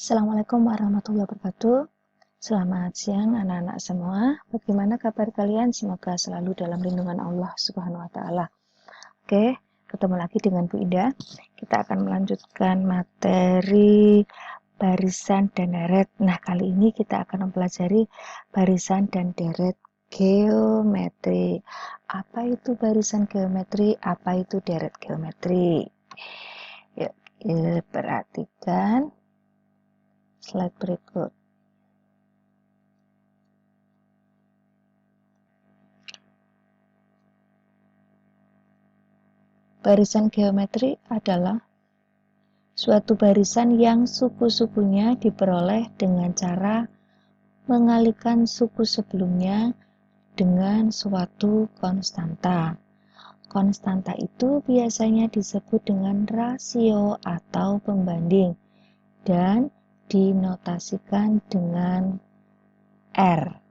Assalamualaikum warahmatullahi wabarakatuh. Selamat siang anak-anak semua. Bagaimana kabar kalian? Semoga selalu dalam lindungan Allah Subhanahu wa taala. Oke, ketemu lagi dengan Bu Indah. Kita akan melanjutkan materi barisan dan deret. Nah, kali ini kita akan mempelajari barisan dan deret geometri. Apa itu barisan geometri? Apa itu deret geometri? Yuk, perhatikan slide berikut. Barisan geometri adalah suatu barisan yang suku-sukunya diperoleh dengan cara mengalikan suku sebelumnya dengan suatu konstanta. Konstanta itu biasanya disebut dengan rasio atau pembanding dan dinotasikan dengan R.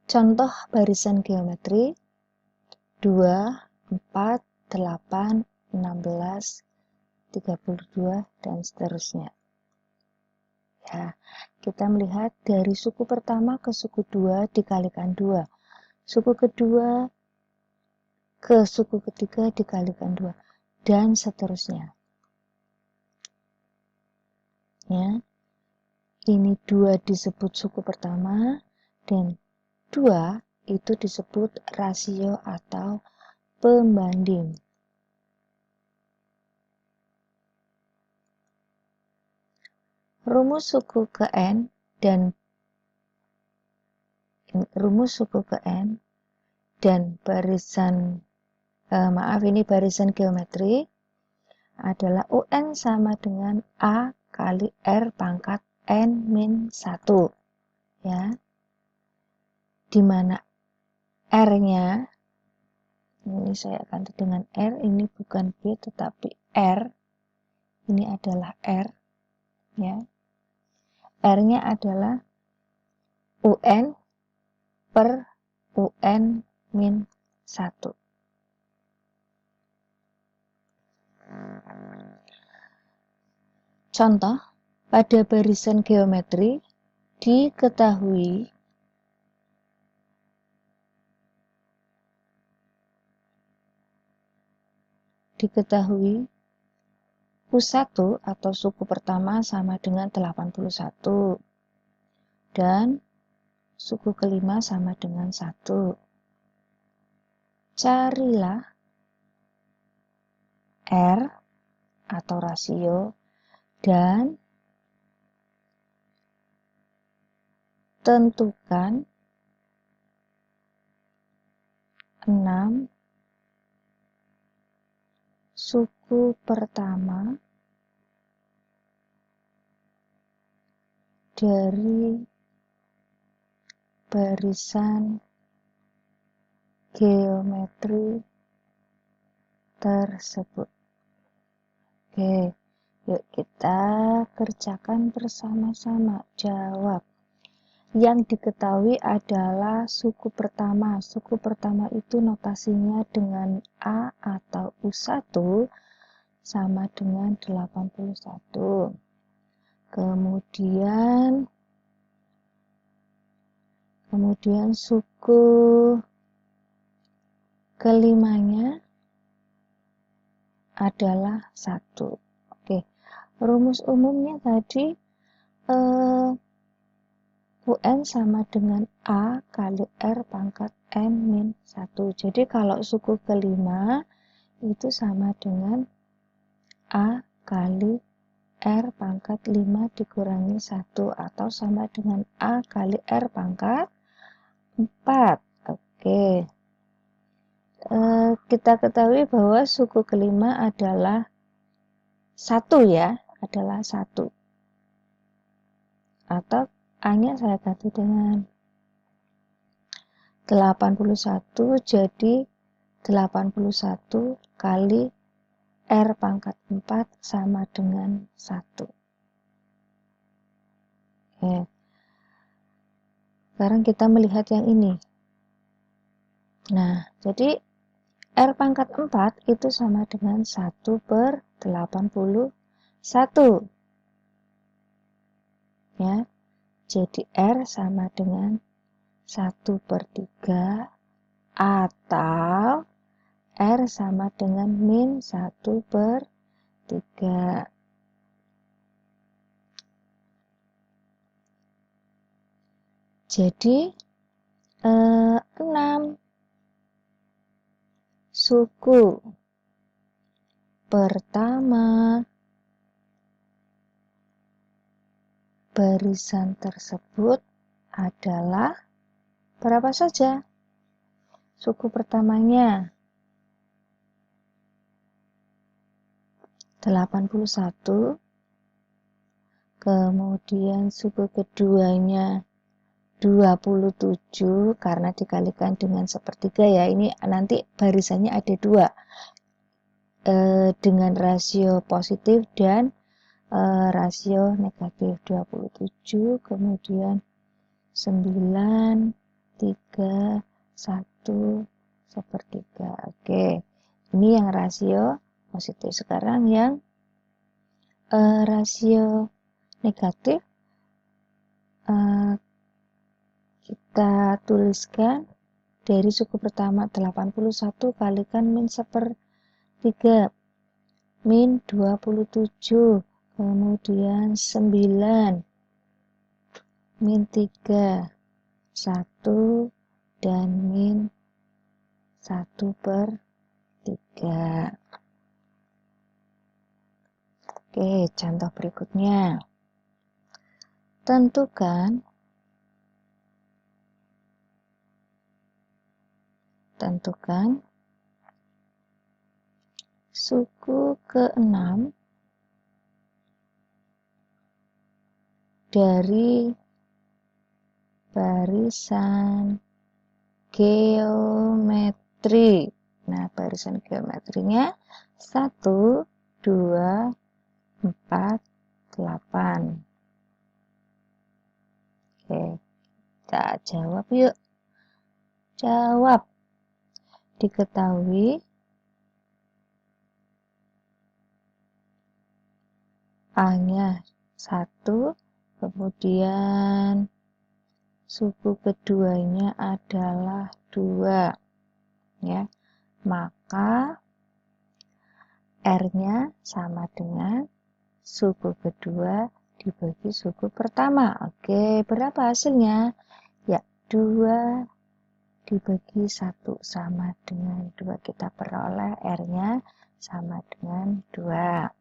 Contoh barisan geometri 2, 4, 8, 16, 32, dan seterusnya. Ya, kita melihat dari suku pertama ke suku 2 dikalikan 2. Suku kedua ke suku ketiga dikalikan 2, dan seterusnya. Ya, ini 2 disebut suku pertama, dan 2 itu disebut rasio atau pembanding. Rumus suku ke N dan barisan ini barisan geometri adalah UN sama dengan A kali R pangkat N-1, ya, dimana R-nya ini saya ganti dengan R, ini bukan B tetapi R, ini adalah R, ya. R-nya adalah UN per UN-1. Contoh, pada barisan geometri diketahui U1 atau suku pertama sama dengan 81 dan suku kelima sama dengan 1. Carilah R atau rasio dan tentukan 6 suku pertama dari barisan geometri tersebut. Oke, yuk kita kerjakan bersama-sama. Jawab. Yang diketahui adalah suku pertama. Suku pertama itu notasinya dengan A atau U1 sama dengan 81. Kemudian suku kelimanya adalah 1. Oke, rumus umumnya tadi UN sama dengan A kali R pangkat N-1. Jadi kalau suku kelima itu sama dengan A kali R pangkat 5 dikurangi 1 atau sama dengan A kali R pangkat 4. Oke. Kita ketahui bahwa suku kelima adalah 1, ya, adalah 1. Atau A-nya saya ganti dengan 81, jadi 81 kali R pangkat 4 sama dengan 1. Oke. Sekarang kita melihat yang ini. Nah, jadi R pangkat 4 itu sama dengan 1/81. Ya, jadi R sama dengan 1/3 atau R sama dengan min 1/3. Jadi 6 suku pertama barisan tersebut adalah berapa saja? Suku pertamanya 81, kemudian suku keduanya 27 karena dikalikan dengan 1/3 ya. Ini nanti barisannya ada 2 dengan rasio positif dan rasio negatif. 27 kemudian 9, 3, 1, 1/3. Oke, ini yang rasio positif. Sekarang yang rasio negatif kita tuliskan dari suku pertama 81 kalikan min 1/3 min 27 kemudian 9 min 3 1 dan min 1/3. Oke, contoh berikutnya. Tentukan suku ke-6 dari barisan geometri. Nah, barisan geometrinya 1, 2, 4, 8. Oke, kita jawab yuk. Jawab. Diketahui A-nya 1, kemudian suku keduanya adalah 2. Ya. Maka R-nya sama dengan suku kedua dibagi suku pertama. Oke, berapa hasilnya? Ya, 2 dibagi 1 sama dengan 2. Kita peroleh R-nya sama dengan 2.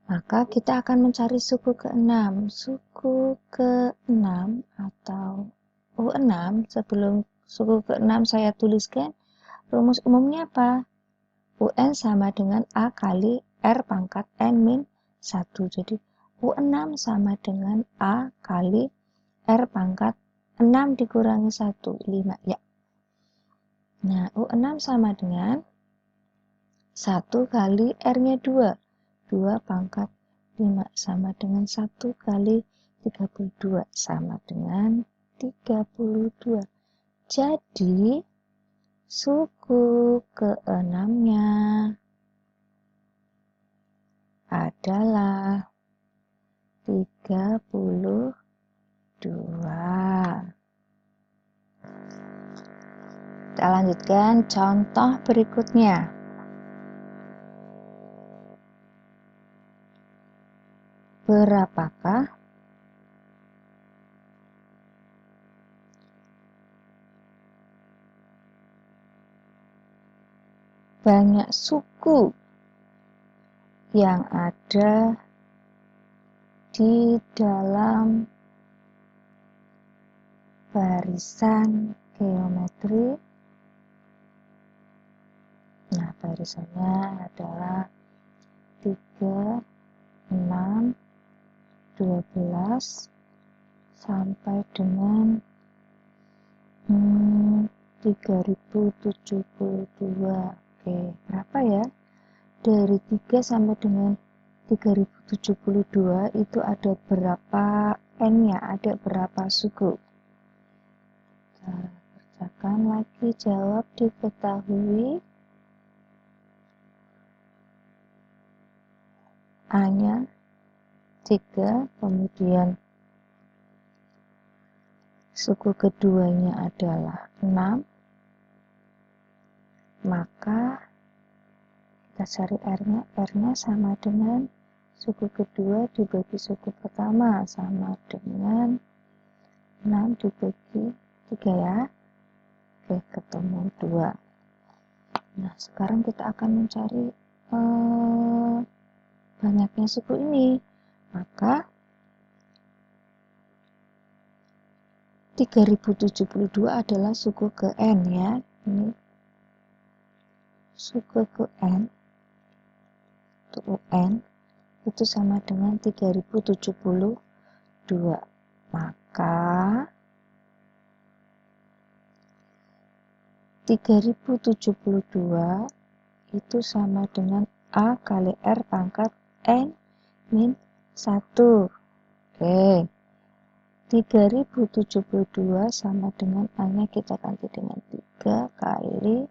Maka kita akan mencari suku ke-6. Suku ke-6 atau U6, sebelum suku ke-6 saya tuliskan, rumus umumnya apa? UN sama dengan A kali R pangkat N min 1. Jadi U6 sama dengan A kali R pangkat 6 dikurangi 1, 5 ya. Nah, U6 sama dengan 1 kali R-nya 2. 2 pangkat 5 sama dengan 1 kali 32 sama dengan 32. Jadi, suku ke-6-nya adalah 32. Kita lanjutkan contoh berikutnya. Berapakah banyak suku yang ada di dalam barisan geometri? Nah, barisannya adalah 3, 6, 12 sampai dengan 3072. Oke, berapa ya? Dari 3 sampai dengan 3072 itu ada berapa N-nya? Ada berapa suku? Kita bacakan lagi jawab diketahui. A-nya 3, kemudian suku keduanya adalah 6, maka kita cari R-nya. R-nya sama dengan suku kedua dibagi suku pertama, sama dengan 6 dibagi 3 ya. Oke, ketemu 2. Nah, sekarang kita akan mencari banyaknya suku ini. Maka 3072 adalah suku ke N ya. Ini suku ke N untuk UN itu sama dengan 3072. Maka 3072 itu sama dengan A kali R pangkat N min 1. Oke, 3072 sama dengan A-nya kita ganti dengan 3 kali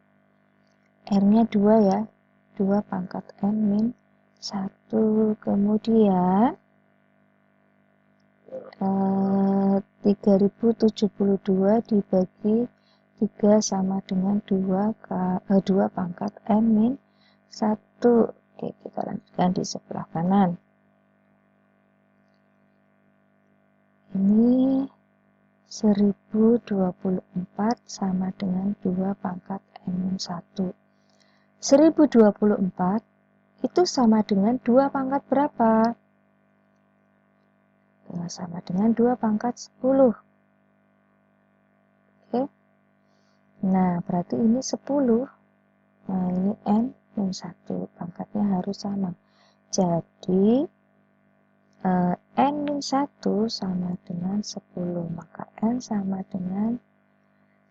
R-nya 2 ya, 2 pangkat N min 1. Kemudian 3072 dibagi 3 sama dengan 2 pangkat N min 1. Oke, kita lanjutkan di sebelah kanan. Ini 1024 sama dengan 2 pangkat N min 1. 1024 itu sama dengan 2 pangkat berapa? Sama dengan 2 pangkat 10. Oke. Nah, berarti ini 10. Nah, ini N min 1. Pangkatnya harus sama. Jadi, N min 1 sama dengan 10. Maka N sama dengan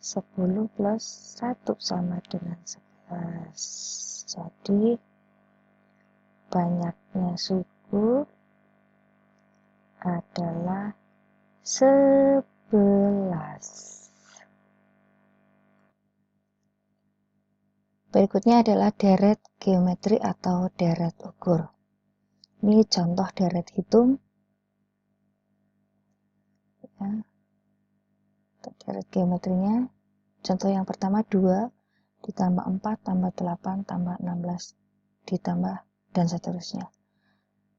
10 plus 1 sama dengan 11. Jadi, banyaknya suku adalah 11. Berikutnya adalah deret geometri atau deret ukur. Ini contoh deret hitung. Ya. Untuk deret geometrinya, contoh yang pertama 2 ditambah 4 tambah 8 tambah 16 ditambah dan seterusnya.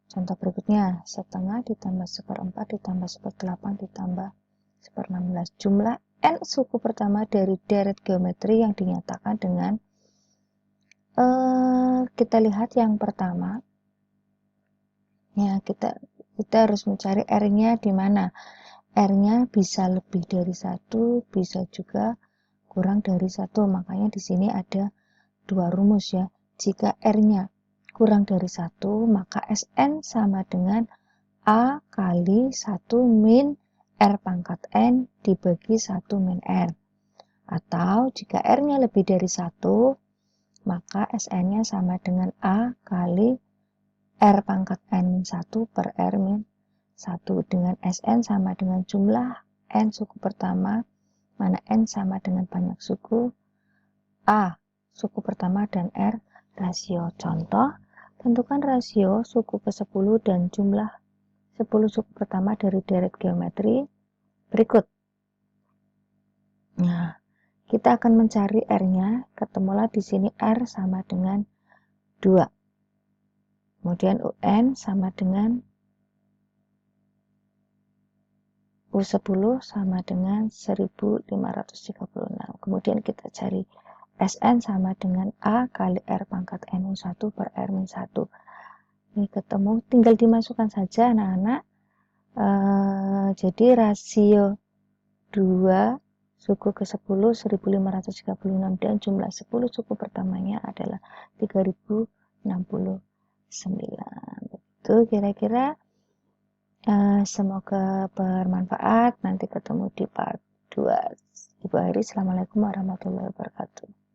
Contoh berikutnya, setengah ditambah 1/4 ditambah 1/8 ditambah 1/16. Jumlah N suku pertama dari deret geometri yang dinyatakan dengan kita lihat yang pertama. Ya, kita harus mencari R-nya di mana. R-nya bisa lebih dari 1, bisa juga kurang dari 1. Makanya di sini ada 2 rumus ya. Jika R-nya kurang dari 1, maka Sn sama dengan A kali 1 min R pangkat N dibagi 1 min R. Atau jika R-nya lebih dari 1, maka Sn-nya sama dengan A kali R pangkat N min 1 per R min 1. Dengan Sn sama dengan jumlah N suku pertama, mana N sama dengan banyak suku, A suku pertama dan R rasio. Contoh, tentukan rasio suku ke-10 dan jumlah 10 suku pertama dari deret geometri berikut. Nah, kita akan mencari R-nya, ketemulah di sini R sama dengan 2. Kemudian UN sama dengan U10 sama dengan 1536. Kemudian kita cari Sn sama dengan A kali R pangkat NU1 per R min 1. Ini ketemu, tinggal dimasukkan saja anak-anak. Jadi rasio 2 suku ke-10 1536 dan jumlah 10 suku pertamanya adalah 3069. Begitu kira-kira. Semoga bermanfaat. Nanti ketemu di part 2. Ibu Airi, Assalamualaikum warahmatullahi wabarakatuh.